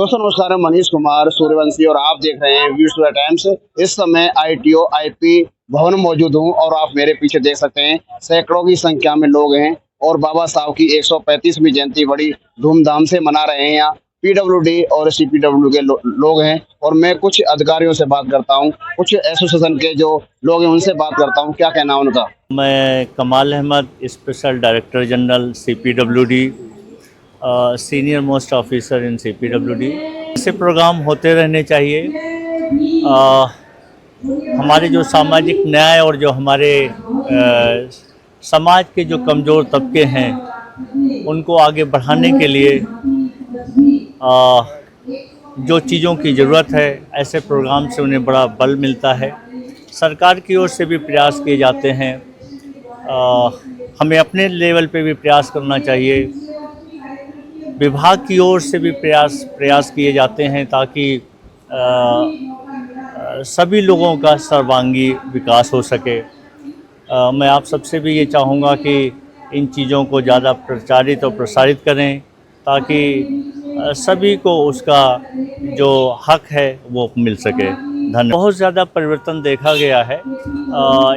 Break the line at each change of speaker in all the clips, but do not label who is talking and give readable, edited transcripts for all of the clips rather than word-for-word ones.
दोस्तों नमस्कार, मैं मनीष कुमार सूर्यवंशी और आप देख रहे हैं वीर सूर्या टाइम्स। इस समय ITO IP भवन मौजूद हूं और आप मेरे पीछे देख सकते हैं सैकड़ों की संख्या में लोग हैं और बाबा साहब की 135वीं जयंती बड़ी धूमधाम से मना रहे हैं। यहाँ PWD और CPW के लोग हैं और मैं कुछ अधिकारियों से बात करता हूं, कुछ एसोसिएशन के जो लोग हैं उनसे बात करता हूं, क्या कहना है उनका।
मैं Kamal Ahmed, special director general CPWD, senior most officer in CPWD। ऐसे प्रोग्राम होते रहने चाहिए। हमारे जो सामाजिक न्याय और जो हमारे समाज के जो कमज़ोर तबके हैं उनको आगे बढ़ाने के लिए जो चीज़ों की ज़रूरत है, ऐसे प्रोग्राम से उन्हें बड़ा बल मिलता है। सरकार की ओर से भी प्रयास किए जाते हैं, हमें अपने लेवल पे भी प्रयास करना चाहिए। विभाग की ओर से भी प्रयास किए जाते हैं ताकि सभी लोगों का सर्वांगी विकास हो सके। मैं आप सबसे भी ये चाहूँगा कि इन चीज़ों को ज़्यादा प्रचारित और प्रसारित करें ताकि सभी को उसका जो हक है वो मिल सके। धन्यवाद। बहुत ज़्यादा परिवर्तन देखा गया है।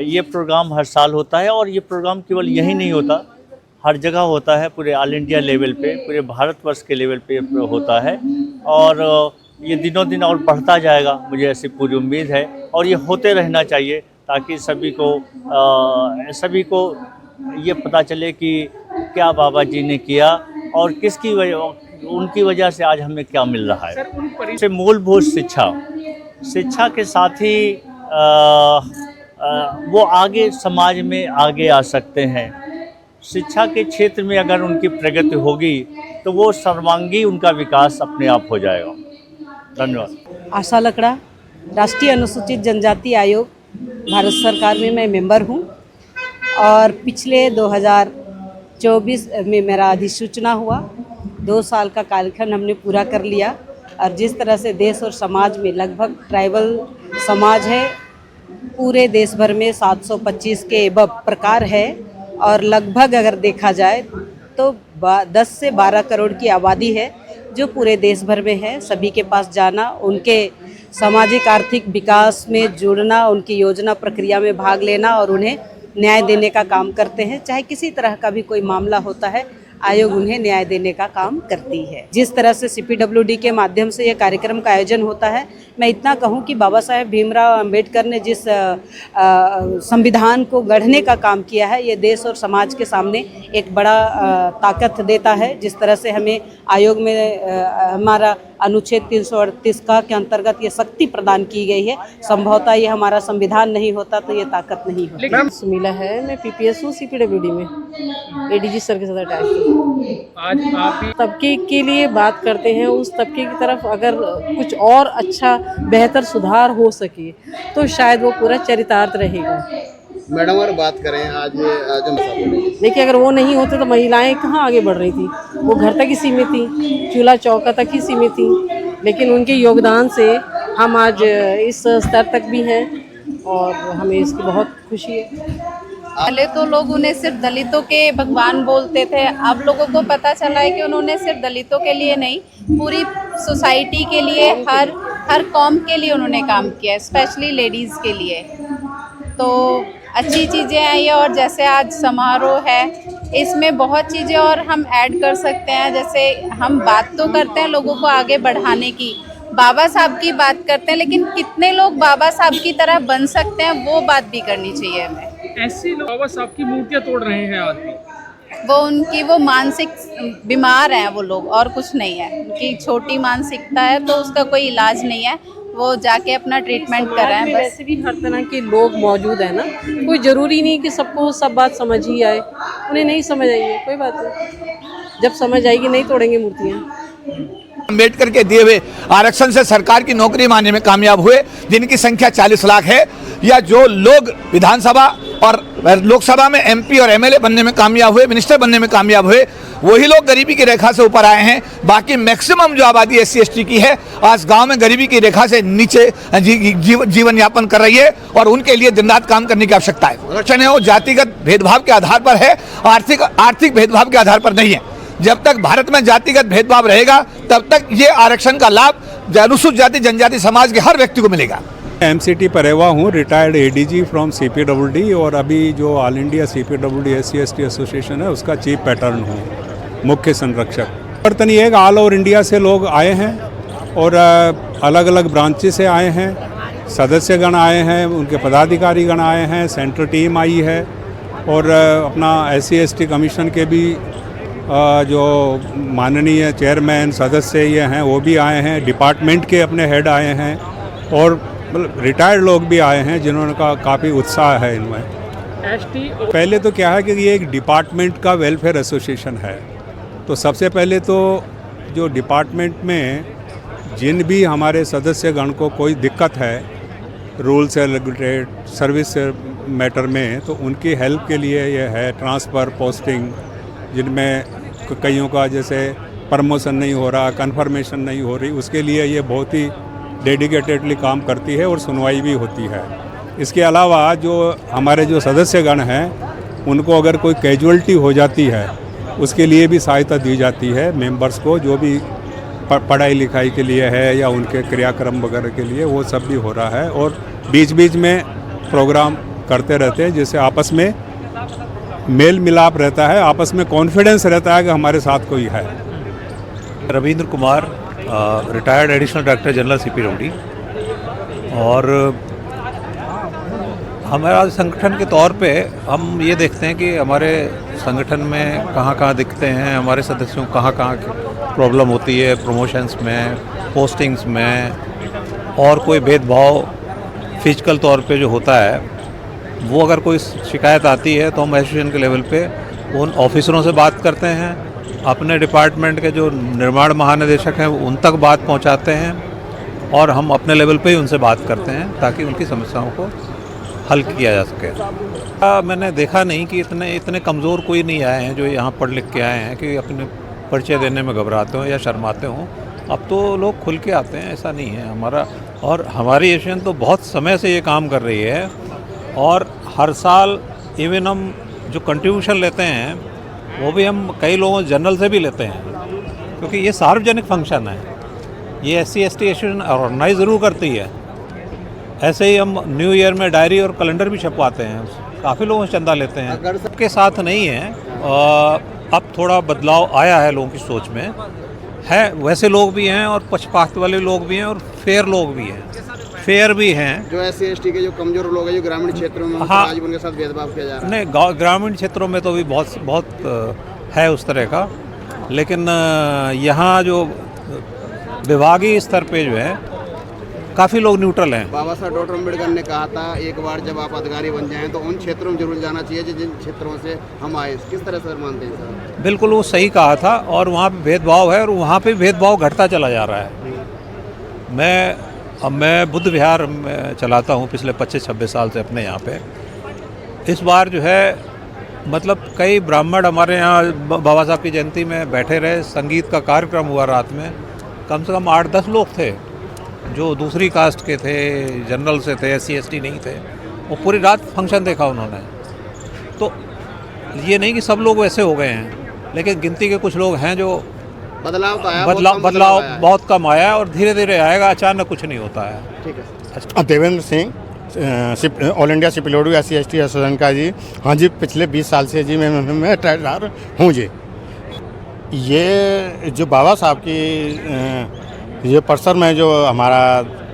ये प्रोग्राम हर साल होता है और ये प्रोग्राम केवल यही नहीं होता, हर जगह होता है, पूरे ऑल इंडिया लेवल पे, पूरे भारतवर्ष के लेवल पे होता है और ये दिनों दिन और बढ़ता जाएगा, मुझे ऐसी पूरी उम्मीद है। और ये होते रहना चाहिए ताकि सभी को ये पता चले कि क्या बाबा जी ने किया और किसकी वजह, उनकी वजह से आज हमें क्या मिल रहा है। से मूलभूत शिक्षा के साथ ही वो आगे समाज में आगे आ सकते हैं। शिक्षा के क्षेत्र में अगर उनकी प्रगति होगी तो वो सर्वांगी उनका विकास अपने आप हो जाएगा। धन्यवाद।
आशा लकड़ा, राष्ट्रीय अनुसूचित जनजाति आयोग, भारत सरकार में मैं मेंबर हूं और पिछले 2024 में मेरा अधिसूचना हुआ। 2 साल का कार्यकाल हमने पूरा कर लिया और जिस तरह से देश और समाज में लगभग ट्राइबल समाज है, पूरे देश भर में 725 के एबव प्रकार है और लगभग अगर देखा जाए तो 10 से 12 करोड़ की आबादी है जो पूरे देश भर में है। सभी के पास जाना, उनके सामाजिक आर्थिक विकास में जुड़ना, उनकी योजना प्रक्रिया में भाग लेना और उन्हें न्याय देने का काम करते हैं। चाहे किसी तरह का भी कोई मामला होता है, आयोग उन्हें न्याय देने का काम करती है। जिस तरह से CPWD के माध्यम से ये कार्यक्रम का आयोजन होता है, मैं इतना कहूँ कि बाबा साहेब भीमराव अंबेडकर ने जिस संविधान को गढ़ने का काम किया है, ये देश और समाज के सामने एक बड़ा ताकत देता है। जिस तरह से हमें आयोग में हमारा अनुच्छेद 338 का के अंतर्गत ये शक्ति प्रदान की गई है। संभवतः ये हमारा संविधान नहीं होता तो ये ताकत नहीं होती।
सुमीला है, मैं PPS हूँ CPWD में, ADG सर के साथ अटैच।
आज आप
तबके के लिए बात करते हैं, उस तबके की तरफ अगर कुछ और अच्छा बेहतर सुधार हो सके तो शायद वो पूरा चरितार्थ रहेगा।
मैडम और बात करें आज जो
देखिए, अगर वो नहीं होते तो महिलाएं कहाँ आगे बढ़ रही थी, वो घर तक ही सीमित थी, चूल्हा चौका तक ही सीमित थी, लेकिन उनके योगदान से हम आज इस स्तर तक भी हैं और हमें इसकी बहुत खुशी है।
पहले तो लोग उन्हें सिर्फ दलितों के भगवान बोलते थे, अब लोगों को पता चला है कि उन्होंने सिर्फ दलितों के लिए नहीं, पूरी सोसाइटी के लिए, हर कौम के लिए उन्होंने काम किया है, स्पेशली लेडीज़ के लिए। तो अच्छी चीज़ें हैं ये। और जैसे आज समारोह है, इसमें बहुत चीज़ें और हम ऐड कर सकते हैं। जैसे हम बात तो करते हैं लोगों को आगे बढ़ाने की, बाबा साहब की बात करते हैं, लेकिन कितने लोग बाबा साहब की तरह बन सकते हैं वो बात भी करनी चाहिए हमें।
ऐसे लोग बाबा साहब की मूर्तियां तोड़ रहे हैं आज भी।
वो मानसिक बीमार हैं वो लोग, और कुछ नहीं है। उनकी छोटी मानसिकता है तो उसका कोई इलाज नहीं है, वो जाके अपना ट्रीटमेंट कर रहे हैं। बस
वैसे भी हर तरह के लोग मौजूद हैं ना, कोई ज़रूरी नहीं कि सबको सब बात समझ ही आए। उन्हें नहीं समझ आएगी, कोई बात नहीं, जब समझ आएगी नहीं तोड़ेंगे मूर्तियाँ।
अम्बेडकर के दिए हुए आरक्षण से सरकार की नौकरी मांगने में कामयाब हुए, जिनकी संख्या 40 लाख है, या जो लोग विधानसभा और लोकसभा में MP और MLA बनने में कामयाब हुए, मिनिस्टर बनने में कामयाब हुए, वही लोग गरीबी की रेखा से ऊपर आए हैं। बाकी मैक्सिमम जो आबादी SC ST की है आज गांव में गरीबी की रेखा से नीचे जीवन यापन कर रही है और उनके लिए दिन रात काम करने की आवश्यकता है। वो जातिगत भेदभाव के आधार पर है, आर्थिक भेदभाव के आधार पर नहीं है। जब तक भारत में जातिगत भेदभाव रहेगा तब तक ये आरक्षण का लाभ अनुसूचित जाति जनजाति समाज के हर व्यक्ति को मिलेगा।
एमसीटी परेवा हूँ, रिटायर्ड एडीजी फ्रॉम सीपीडब्ल्यूडी और अभी जो all India CPWD SC/ST association है उसका चीफ पैटर्न हूँ, मुख्य संरक्षक। परिवर्तन ये है कि ऑल ओवर इंडिया से लोग आए हैं और अलग अलग ब्रांचेस से आए हैं, सदस्यगण आए हैं, उनके पदाधिकारीगण आए हैं, सेंट्रल टीम आई है और अपना SC/ST कमीशन के भी जो माननीय चेयरमैन सदस्य ये हैं वो भी आए हैं, डिपार्टमेंट के अपने हेड आए हैं और मतलब रिटायर्ड लोग भी आए हैं जिन्होंने का काफ़ी उत्साह है इनमें। पहले तो क्या है कि ये एक डिपार्टमेंट का वेलफेयर एसोसिएशन है, तो सबसे पहले तो जो डिपार्टमेंट में जिन भी हमारे सदस्यगण को कोई दिक्कत है रूल से रिलेटेड सर्विस मैटर में, तो उनकी हेल्प के लिए ये है ट्रांसफ़र पोस्टिंग, जिनमें कईयों का जैसे प्रमोशन नहीं हो रहा, कन्फर्मेशन नहीं हो रही, उसके लिए ये बहुत ही डेडिकेटेडली काम करती है और सुनवाई भी होती है। इसके अलावा जो हमारे जो सदस्यगण हैं उनको अगर कोई कैजुअल्टी हो जाती है उसके लिए भी सहायता दी जाती है मेंबर्स को, जो भी पढ़ाई लिखाई के लिए है या उनके क्रियाक्रम वगैरह के लिए, वो सब भी हो रहा है और बीच बीच में प्रोग्राम करते रहते हैं जिससे आपस में मेल मिलाप रहता है, आपस में कॉन्फिडेंस रहता है कि हमारे साथ कोई है।
Ravindra Kumar, retired additional director general CPWD, और हमारा संगठन के तौर पे हम ये देखते हैं कि हमारे संगठन में कहाँ कहाँ दिखते हैं, हमारे सदस्यों को कहाँ कहाँ प्रॉब्लम होती है, प्रमोशंस में, पोस्टिंग्स में, और कोई भेदभाव फिजिकल तौर पे जो होता है वो अगर कोई शिकायत आती है तो हम एसोसिएशन के लेवल पे उन ऑफिसरों से बात करते हैं, अपने डिपार्टमेंट के जो निर्माण महानिदेशक हैं उन तक बात पहुंचाते हैं और हम अपने लेवल पे ही उनसे बात करते हैं ताकि उनकी समस्याओं को हल किया जा सके। मैंने देखा नहीं कि इतने कमज़ोर कोई नहीं आए हैं जो यहाँ पढ़ लिख के आए हैं कि अपने परिचय देने में घबराते हों या शर्माते हों। अब तो लोग खुल के आते हैं, ऐसा नहीं है हमारा। और हमारी एशियन तो बहुत समय से ये काम कर रही है और हर साल इवन हम जो कंट्रीब्यूशन लेते हैं वो भी हम कई लोगों जनरल से भी लेते हैं, क्योंकि ये सार्वजनिक फंक्शन है, ये SC/ST एसोसिएशन ऑर्गेनाइज ज़रूर करती है। ऐसे ही हम न्यू ईयर में डायरी और कैलेंडर भी छपवाते हैं, काफ़ी लोगों से चंदा लेते हैं। अगर सबके साथ नहीं है, अब थोड़ा बदलाव आया है लोगों की सोच में, है वैसे लोग भी हैं और पक्षपात वाले लोग भी हैं और फेयर लोग भी हैं, फेयर भी हैं।
जो SC/ST के जो कमजोर लोग हैं जो ग्रामीण क्षेत्रों में,
हाँ,
आज उनके साथ भेदभाव किया जा रहा है।
नहीं, ग्रामीण क्षेत्रों में तो भी बहुत है उस तरह का, लेकिन यहाँ जो विभागीय स्तर पे जो है काफ़ी लोग न्यूट्रल हैं।
बाबा साहब डॉक्टर अम्बेडकर ने कहा था एक बार जब आप अधिकारी बन जाएं तो उन क्षेत्रों में जरूर जाना चाहिए जिन क्षेत्रों से हम आए। किस तरह से मानते हैं सर?
बिल्कुल वो सही कहा था, और वहाँ पे भेदभाव है और वहाँ पे भेदभाव घटता चला जा रहा है। मैं बुद्ध विहार में चलाता हूँ पिछले 25-26 साल से अपने यहाँ पे। इस बार जो है मतलब कई ब्राह्मण हमारे यहाँ बाबा साहब की जयंती में बैठे रहे, संगीत का कार्यक्रम हुआ रात में, कम से कम 8-10 लोग थे जो दूसरी कास्ट के थे, जनरल से थे, SC/ST नहीं थे। वो पूरी रात फंक्शन देखा उन्होंने। तो ये नहीं कि सब लोग वैसे हो गए हैं, लेकिन गिनती के कुछ लोग हैं जो
बदलाव तो आया,
बदलाव बहुत कम आया है और धीरे धीरे आएगा, अचानक कुछ नहीं होता है।
ठीक है।
Devendra Singh, all India CPWD SC/ST association का जी। हाँ जी, पिछले 20 साल से जी मैं ट्रेजरर हूँ जी। ये जो बाबा साहब की ये परिसर में जो हमारा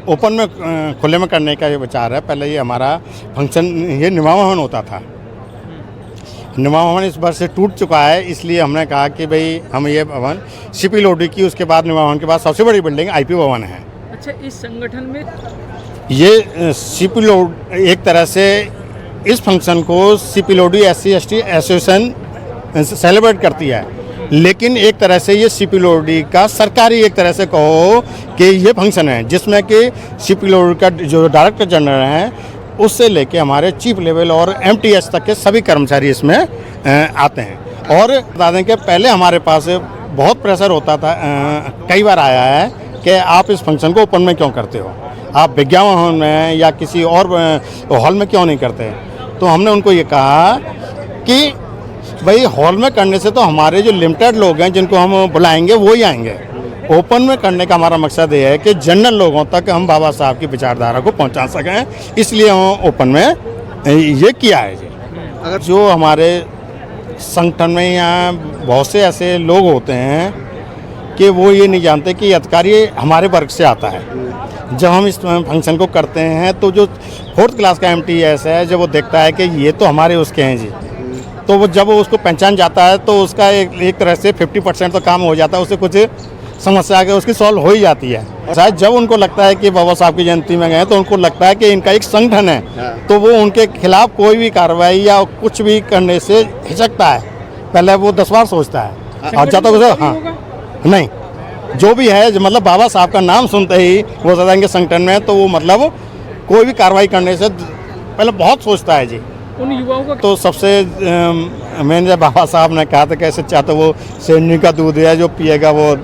ओपन में खुले में करने का ये विचार है, पहले ये हमारा फंक्शन ये निमा भवन होता था। निमा भवन इस बार से टूट चुका है, इसलिए हमने कहा कि भाई हम ये भवन सीपीडब्ल्यूडी की, उसके बाद निमा भवन के बाद सबसे बड़ी बिल्डिंग IP भवन है।
अच्छा, इस संगठन में
ये सीपीडब्ल्यूडी एक तरह से इस फंक्शन को सीपीडब्ल्यूडी SC/ST एसोसिएशन सेलिब्रेट करती है, लेकिन एक तरह से ये सीपीडब्ल्यूडी का सरकारी एक तरह से कहो कि ये फंक्शन है जिसमें कि सीपीडब्ल्यूडी का जो डायरेक्टर जनरल हैं उससे लेके हमारे चीफ लेवल और MTS तक के सभी कर्मचारी इसमें आते हैं। और बता दें कि पहले हमारे पास बहुत प्रेशर होता था, कई बार आया है कि आप इस फंक्शन को ओपन में क्यों करते हो, आप विज्ञान हॉल में या किसी और हॉल में क्यों नहीं करते। तो हमने उनको ये कहा कि भाई हॉल में करने से तो हमारे जो लिमिटेड लोग हैं जिनको हम बुलाएंगे वो ही आएंगे। ओपन में करने का हमारा मकसद ये है कि जनरल लोगों तक हम बाबा साहब की विचारधारा को पहुंचा सकें, इसलिए हम ओपन में ये किया है जी। अगर जो हमारे संगठन में यहाँ बहुत से ऐसे लोग होते हैं कि वो ये नहीं जानते कि अधिकारी हमारे वर्ग से आता है। जब हम इस फंक्शन को करते हैं तो जो 4th क्लास का MTS है, जब वो देखता है कि ये तो हमारे उसके हैं जी, तो वो जब वो उसको पहचान जाता है तो उसका एक तरह से 50% तो काम हो जाता है, उससे कुछ समस्या आगे उसकी सॉल्व हो ही जाती है। शायद जब उनको लगता है कि बाबा साहब की जयंती में गए तो उनको लगता है कि इनका एक संगठन है, तो वो उनके खिलाफ कोई भी कार्रवाई या कुछ भी करने से हिचकता है। पहले वो 10 बार सोचता है और जब तक हाँ नहीं जो भी है, मतलब बाबा साहब का नाम सुनते ही वो सदाएंगे संगठन में, तो वो मतलब कोई भी कार्रवाई करने से पहले बहुत सोचता है जी।
उन युवाओं का
तो सबसे मैंने जब बाबा साहब ने कहा था कैसे चाहते वो शेरनी का दूध है जो पिएगा वो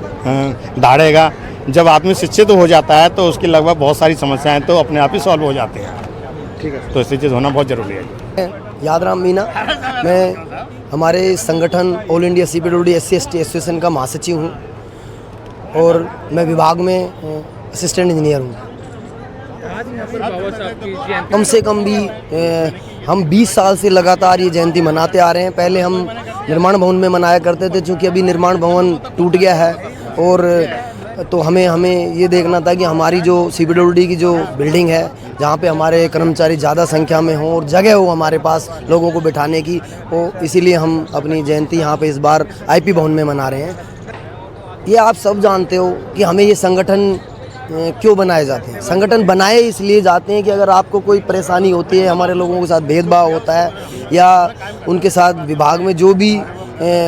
दाढ़ेगा। जब आदमी शिक्षित हो जाता है तो उसकी लगभग बहुत सारी समस्याएं तो अपने आप ही सॉल्व हो जाती हैं। ठीक है, तो ऐसी चीज़ होना बहुत ज़रूरी है।
यादराम मीना, मैं हमारे संगठन all India CPWD SC/ST association का महासचिव हूँ और मैं विभाग में असिस्टेंट इंजीनियर हूँ।
आज यहाँ पर बाबा साहब की जयंती
कम से कम भी हम 20 साल से लगातार ये जयंती मनाते आ रहे हैं। पहले हम निर्माण भवन में मनाया करते थे, चूँकि अभी निर्माण भवन टूट गया है और तो हमें ये देखना था कि हमारी जो CPWD की जो बिल्डिंग है जहाँ पे हमारे कर्मचारी ज़्यादा संख्या में हों और जगह हो हमारे पास लोगों को बिठाने की, तो इसीलिए हम अपनी जयंती यहाँ पे इस बार IP भवन में मना रहे हैं। ये आप सब जानते हो कि हमें ये संगठन क्यों बनाए जाते हैं। संगठन बनाए इसलिए जाते हैं कि अगर आपको कोई परेशानी होती है, हमारे लोगों के साथ भेदभाव होता है या उनके साथ विभाग में जो भी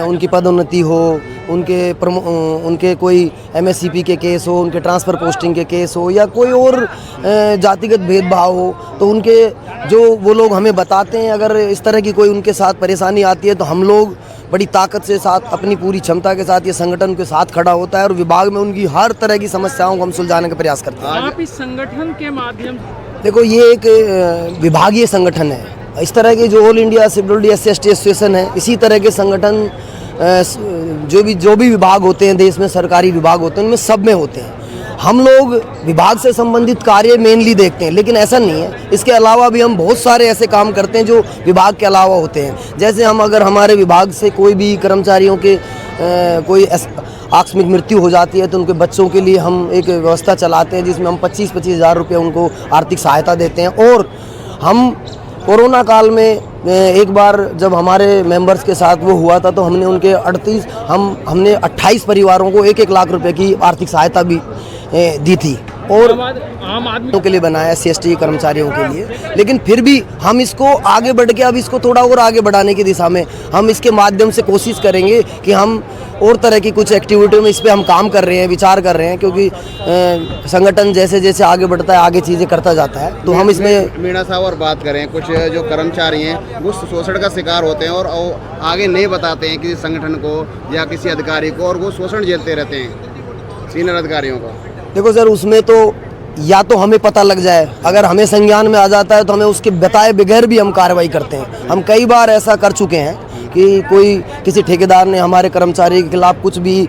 उनकी पदोन्नति हो, उनके कोई MSCP के केस हो, उनके ट्रांसफ़र पोस्टिंग के केस हो या कोई और जातिगत भेदभाव हो, तो उनके जो वो लोग हमें बताते हैं। अगर इस तरह की कोई उनके साथ परेशानी आती है तो हम लोग बड़ी ताकत से साथ अपनी पूरी क्षमता के साथ ये संगठन के साथ खड़ा होता है और विभाग में उनकी हर तरह की समस्याओं को हम सुलझाने का प्रयास करते हैं।
आप इस संगठन के माध्यम
देखो, ये एक विभागीय संगठन है। इस तरह के जो all India CPWD SC/ST association है, इसी तरह के संगठन जो भी विभाग होते हैं देश में, सरकारी विभाग होते हैं, उनमें सब में होते हैं। हम लोग विभाग से संबंधित कार्य मेनली देखते हैं, लेकिन ऐसा नहीं है। इसके अलावा भी हम बहुत सारे ऐसे काम करते हैं जो विभाग के अलावा होते हैं। जैसे हम अगर हमारे विभाग से कोई भी कर्मचारियों के कोई आकस्मिक मृत्यु हो जाती है तो उनके बच्चों के लिए हम एक व्यवस्था चलाते हैं जिसमें हम 25-25 हज़ार रुपये उनको आर्थिक सहायता देते हैं। और हम कोरोना काल में एक बार जब हमारे मेंबर्स के साथ वो हुआ था तो हमने उनके 28 परिवारों को 1-1 लाख रुपए की आर्थिक सहायता भी दी थी और
आम आदमी
के लिए बनाया SC/ST कर्मचारियों के लिए। लेकिन फिर भी हम इसको आगे बढ़ के अब इसको थोड़ा और आगे बढ़ाने की दिशा में हम इसके माध्यम से कोशिश करेंगे कि हम और तरह की कुछ एक्टिविटी में इस पर हम काम कर रहे हैं, विचार कर रहे हैं, क्योंकि संगठन जैसे जैसे आगे बढ़ता है आगे चीज़ें करता जाता है। तो हम इसमें
मीणा साहब और बात करें, कुछ जो कर्मचारी हैं वो शोषण का शिकार होते हैं और आगे नहीं बताते हैं किसी संगठन को या किसी अधिकारी को, और वो शोषण झेलते रहते हैं सीनियर अधिकारियों को।
देखो सर, उसमें तो या तो हमें पता लग जाए, अगर हमें संज्ञान में आ जाता है तो हमें उसके बताए बगैर भी हम कार्रवाई करते हैं। हम कई बार ऐसा कर चुके हैं कि किसी ठेकेदार ने हमारे कर्मचारी के खिलाफ कुछ भी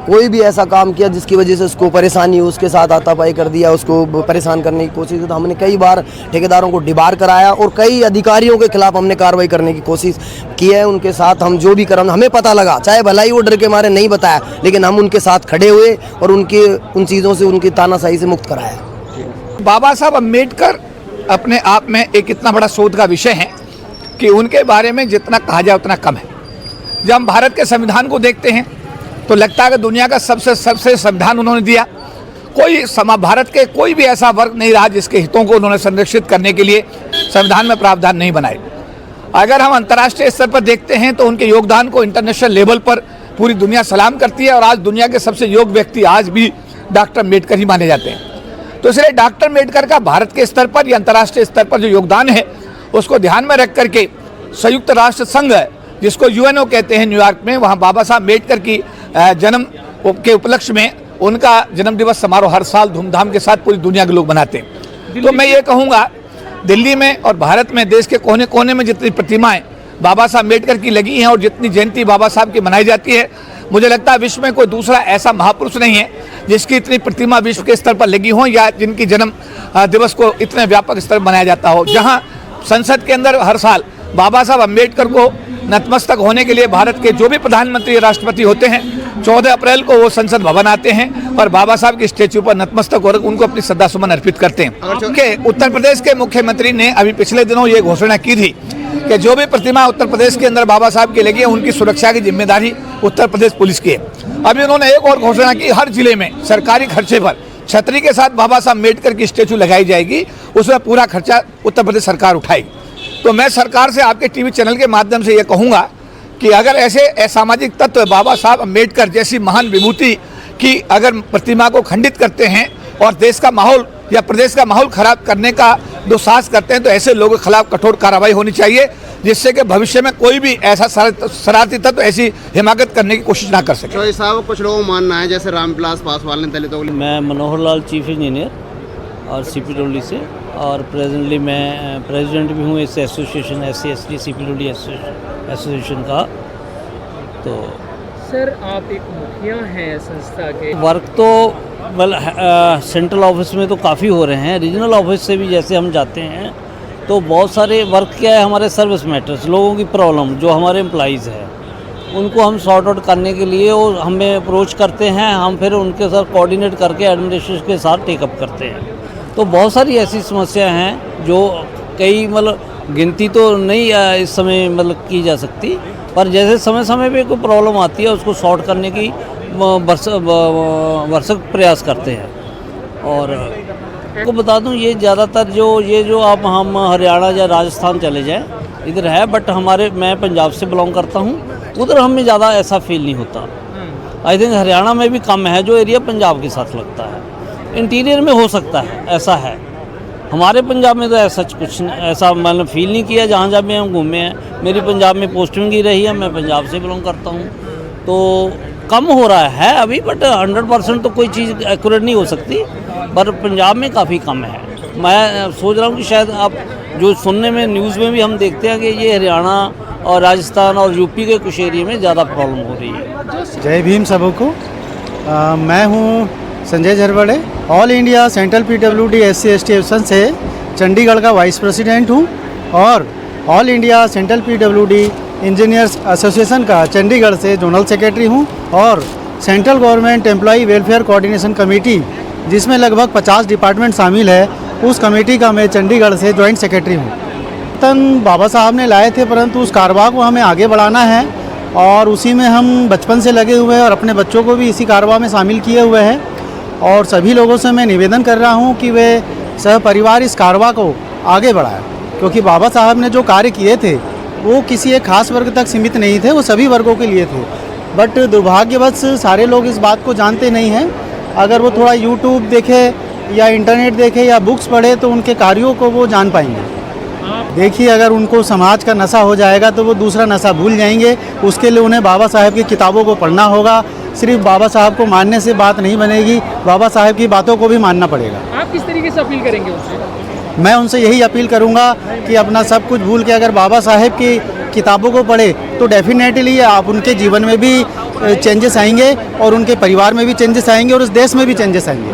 कोई भी ऐसा काम किया जिसकी वजह से उसको परेशानी हो, उसके साथ हाथापाई कर दिया, उसको परेशान करने की कोशिश की, तो हमने कई बार ठेकेदारों को डिबार कराया और कई अधिकारियों के खिलाफ हमने कार्रवाई करने की कोशिश की है। उनके साथ हम जो भी हमें पता लगा, चाहे भला ही वो डर के मारे नहीं बताया, लेकिन हम उनके साथ खड़े हुए और उन चीज़ों से उनकी तानाशाही से मुक्त कराया।
बाबा साहब अम्बेडकर अपने आप में एक इतना बड़ा शोध का विषय है कि उनके बारे में जितना कहा जाए उतना कम है। जब हम भारत के संविधान को देखते हैं तो लगता है कि दुनिया का सबसे संविधान उन्होंने दिया। भारत के कोई भी ऐसा वर्ग नहीं रहा जिसके हितों को उन्होंने संरक्षित करने के लिए संविधान में प्रावधान नहीं बनाए। अगर हम अंतर्राष्ट्रीय स्तर पर देखते हैं तो उनके योगदान को इंटरनेशनल लेवल पर पूरी दुनिया सलाम करती है और आज दुनिया के सबसे योग्य व्यक्ति आज भी डॉक्टर अम्बेडकर ही माने जाते हैं। तो इसलिए डॉक्टर अम्बेडकर का भारत के स्तर पर या अंतर्राष्ट्रीय स्तर पर जो योगदान है उसको ध्यान में रख करके संयुक्त राष्ट्र संघ जिसको UNO कहते हैं न्यूयॉर्क में, वहाँ बाबा साहब अम्बेडकर की जन्म के उपलक्ष्य में उनका जन्म दिवस समारोह हर साल धूमधाम के साथ पूरी दुनिया के लोग मनाते हैं। तो मैं ये कहूँगा दिल्ली में और भारत में देश के कोने कोने में जितनी प्रतिमाएं बाबा साहब अम्बेडकर की लगी हैं और जितनी जयंती बाबा साहब की मनाई जाती है, मुझे लगता है विश्व में कोई दूसरा ऐसा महापुरुष नहीं है जिसकी इतनी प्रतिमा विश्व के स्तर पर लगी हो या जिनकी जन्म दिवस को इतने व्यापक स्तर पर मनाया जाता हो। जहां संसद के अंदर हर साल बाबा साहब अम्बेडकर को नतमस्तक होने के लिए भारत के जो भी प्रधानमंत्री या राष्ट्रपति होते हैं 14 अप्रैल को वो संसद भवन आते हैं और बाबा साहब के स्टेच्यू पर नतमस्तक होकर उनको अपनी श्रद्धासुमन अर्पित करते हैं। उत्तर प्रदेश के मुख्यमंत्री ने अभी पिछले दिनों ये घोषणा की थी कि जो भी प्रतिमा उत्तर प्रदेश के अंदर बाबा साहब की लगी है उनकी सुरक्षा की जिम्मेदारी उत्तर प्रदेश पुलिस की है। अभी उन्होंने एक और घोषणा की, हर जिले में सरकारी खर्चे पर छतरी के साथ बाबा साहब अम्बेडकर की स्टेच्यू लगाई जाएगी, उसमें पूरा खर्चा उत्तर प्रदेश सरकार उठाएगी। तो मैं सरकार से आपके टीवी चैनल के माध्यम से ये कहूँगा कि अगर ऐसे असामाजिक तत्व बाबा साहब अम्बेडकर जैसी महान विभूति की अगर प्रतिमा को खंडित करते हैं और देश का माहौल या प्रदेश का माहौल खराब करने का दुस्साहस करते हैं, तो ऐसे लोगों के खिलाफ कठोर कार्रवाई होनी चाहिए, जिससे कि भविष्य में कोई भी ऐसा शरारती तत्व ऐसी हिमाकत करने की कोशिश ना कर सके।
तो साहब कुछ लोगों का मानना है, जैसे रामविलास पासवान ने दलितों के लिए।
मैं मनोहर लाल, चीफ इंजीनियर और CPWD से, और प्रेजेंटली मैं प्रेसिडेंट भी हूँ इस एसोसिएशन SC/ST CPWD एसोसिएशन का। तो
सर आप एक मुखिया हैं संस्था के।
वर्क तो सेंट्रल ऑफिस में तो काफ़ी हो रहे हैं, रीजनल ऑफिस से भी जैसे हम जाते हैं तो बहुत सारे वर्क क्या है, हमारे सर्विस मैटर्स, लोगों की प्रॉब्लम जो हमारे एम्प्लॉइज़ हैं उनको हम सॉर्ट आउट करने के लिए वो हमें अप्रोच करते हैं, हम फिर उनके साथ कोऑर्डिनेट करके एडमिनिस्ट्रेशन के साथ टेकअप करते हैं। तो बहुत सारी ऐसी समस्या हैं जो कई गिनती तो नहीं इस समय की जा सकती, पर जैसे समय समय पे कोई प्रॉब्लम आती है उसको सॉर्ट करने की भरसक प्रयास करते हैं। और आपको बता दूं ये ज़्यादातर जो आप हम हरियाणा या राजस्थान चले जाएं इधर है, बट मैं पंजाब से बिलोंग करता हूं, उधर हमें ज़्यादा ऐसा फील नहीं होता। आई थिंक हरियाणा में भी कम है जो एरिया पंजाब के साथ लगता है, इंटीरियर में हो सकता है ऐसा है, हमारे पंजाब में तो ऐसा कुछ ऐसा फील नहीं किया। जहाँ जहाँ भी हम घूमे हैं, मेरी पंजाब में पोस्टिंग ही रही है, मैं पंजाब से बिलोंग करता हूँ, तो कम हो रहा है अभी, बट 100% तो कोई चीज़ एक्यूरेट नहीं हो सकती, पर पंजाब में काफ़ी कम है। मैं सोच रहा हूँ कि शायद आप जो सुनने में न्यूज़ में भी हम देखते हैं कि ये हरियाणा और राजस्थान और यूपी के कुछ एरिया में ज़्यादा प्रॉब्लम हो रही है।
जय भीम सबको। मैं हूँ Sanjay Jharwade, all India central PWD SC/ST association से चंडीगढ़ का वाइस प्रेसिडेंट हूँ और all India central PWD engineers association का चंडीगढ़ से जोनल सेक्रेटरी हूँ और central government employee welfare coordination committee जिसमें लगभग 50 डिपार्टमेंट शामिल है, उस कमेटी का मैं चंडीगढ़ से जॉइंट सेक्रेटरी हूँ। तन बाबा साहब ने लाए थे, परंतु उस कारवां को हमें आगे बढ़ाना है और उसी में हम बचपन से लगे हुए हैं और अपने बच्चों को भी इसी कारवां में शामिल किए हुए हैं। और सभी लोगों से मैं निवेदन कर रहा हूँ कि वे सहपरिवार इस कारवां को आगे बढ़ाएं, क्योंकि बाबा साहब ने जो कार्य किए थे वो किसी एक खास वर्ग तक सीमित नहीं थे, वो सभी वर्गों के लिए थे। बट दुर्भाग्यवश सारे लोग इस बात को जानते नहीं हैं। अगर वो थोड़ा यूट्यूब देखे या इंटरनेट देखे या बुक्स पढ़े तो उनके कार्यों को वो जान पाएंगे। देखिए, अगर उनको समाज का नशा हो जाएगा तो वो दूसरा नशा भूल जाएंगे। उसके लिए उन्हें बाबा साहब की किताबों को पढ़ना होगा। सिर्फ बाबा साहब को मानने से बात नहीं बनेगी, बाबा साहब की बातों को भी मानना पड़ेगा।
आप किस तरीके से अपील करेंगे उनसे?
मैं उनसे यही अपील करूंगा कि अपना सब कुछ भूल के अगर बाबा साहब की किताबों को पढ़े तो डेफिनेटली आप उनके जीवन में भी चेंजेस आएंगे और उनके परिवार में भी चेंजेस आएंगे और उस देश में भी चेंजेस आएंगे।